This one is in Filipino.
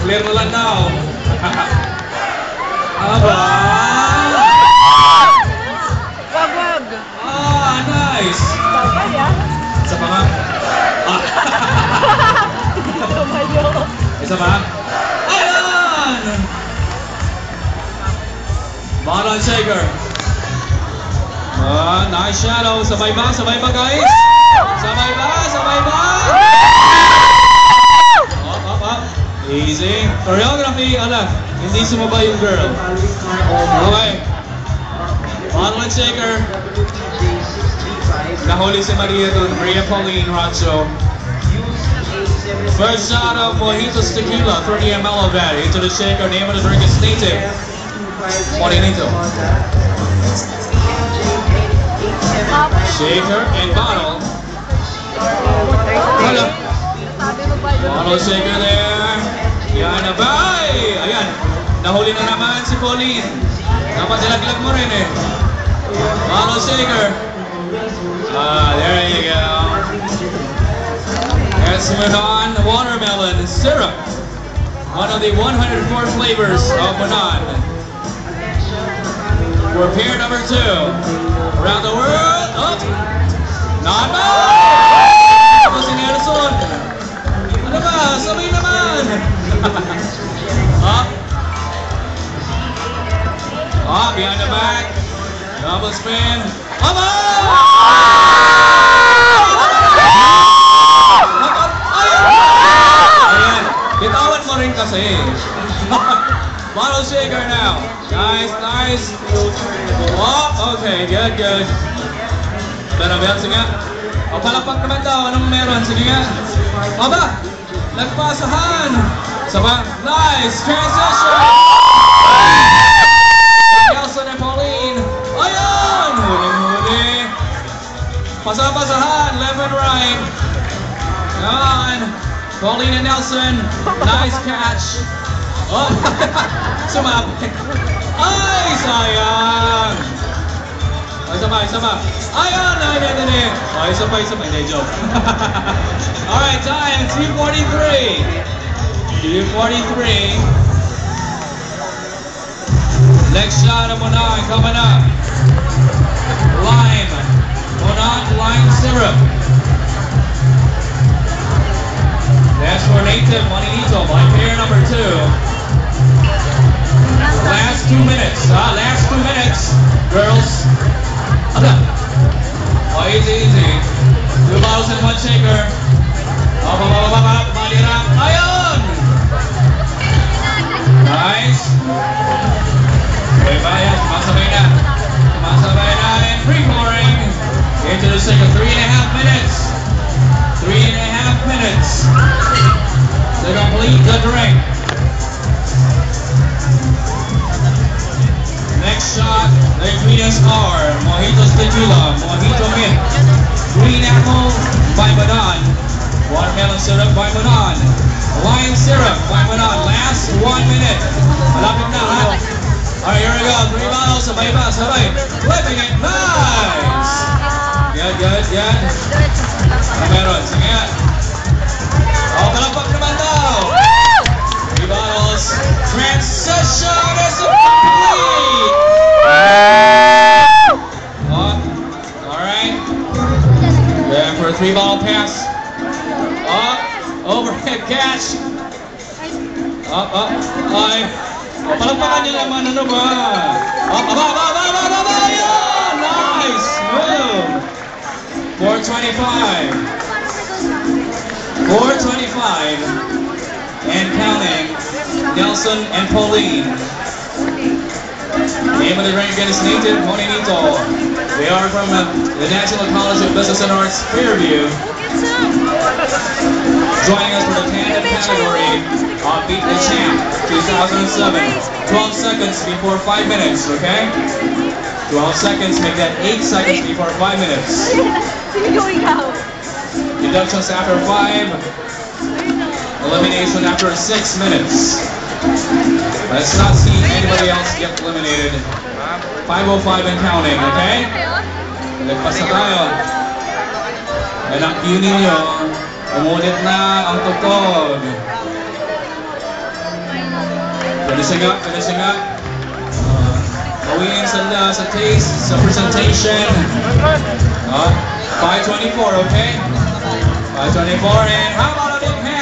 Clear na lang now. Aba! Wag! Ah, nice! Isa pa nga. Ah. Isa pa? Ayan! Model shaker. Ah, nice shadow. Sabay ba? Sabay ba, guys? Sabay ba? Sabay ba? Up. Easy. Choreography, hindi sumabay yung girl. Okay. Model shaker. Nahuli si Maria doon. Maria Pauline Racho. First shot of Mojitos Tequila, 30 ml of that. Into the shaker. Name of the drink is Native. Morenito. Shaker and bottle. Hello. Bottle shaker there. Yan na ba? Ayan. Nahuli na naman si Pauline. Dapat dilaglag mo rin eh. Bottle shaker. There you go. Let's move on. Watermelon syrup. One of the 104 flavors of Monan. For pair number 2. Around the world. Oh! Not bad! Ito si Nelson. Ano ba? Sabay naman! Up. Up, behind the back. Double spin. Up! Ayan. Bitawan mo rin kasi. Bottle shaker now. Nice. Oh, okay. Good. Benabel, sige nga. O, palakpak naman daw. Anong meron? Sige nga. Aba! Nagpasahan! Saba. Nice! Transition! Nelson and Pauline. Ayan! Huli. Pasahan. Left and right. Yan. Pauline and Nelson. Nice catch. Oh! Sumapit. Ay! Sayang! Isa pa. Ayan! Oh, isa pa. Hindi, joke. Alright, time. 2:43. 2:43. Next shot of Monan coming up. Lime. Monan lime syrup. That's for Native Morenito by pair number 2. Last 2 minutes. Last 2 minutes. Girls. Oh, easy. 2 bottles and 1 shaker. Up. Malirap. Ayan! Nice. Okay, bayan. Sumasabay na. And pre-pouring. Into the shaker. 3.5 minutes. 3.5 minutes. To complete the drink. Next shot, the ingredients are Mojitos Tequila, Mojito Mint, Green Apple by Monan, Watermelon Syrup by Monan, Lime Syrup by Monan. Last 1 minute. Malapit na, ha? Alright, here we go. 3 bottles, sabay. Flipping it, nice! Good. Ano meron? Sige nga. Oh, palakpak naman daw. 3 bottles. Transition is complete! Alright. Then for a 3-ball pass. Up. Overhead catch. Up. Ay. O, palakpakan niyo naman. Ano ba? Up. Aba. Ayan! Nice move. 4:25 and counting. Nelson and Pauline. Name of the drink again is Native Morenito. They are from the National College of Business and Arts, Fairview. Joining us for the tandem category on Beat the Champ 2007. 12 seconds before 5 minutes, okay? 12 seconds, make that 8 seconds before 5 minutes. Deductions after 5. Elimination after 6 minutes. Let's not see anybody else get eliminated. 5:05 and counting, okay? Nagpas na tayo. And ang cue ninyo, umunit na ang tugtog. Finishing up. Bawiin sa taste, sa presentation. 524, okay? 524, and how about a big hand?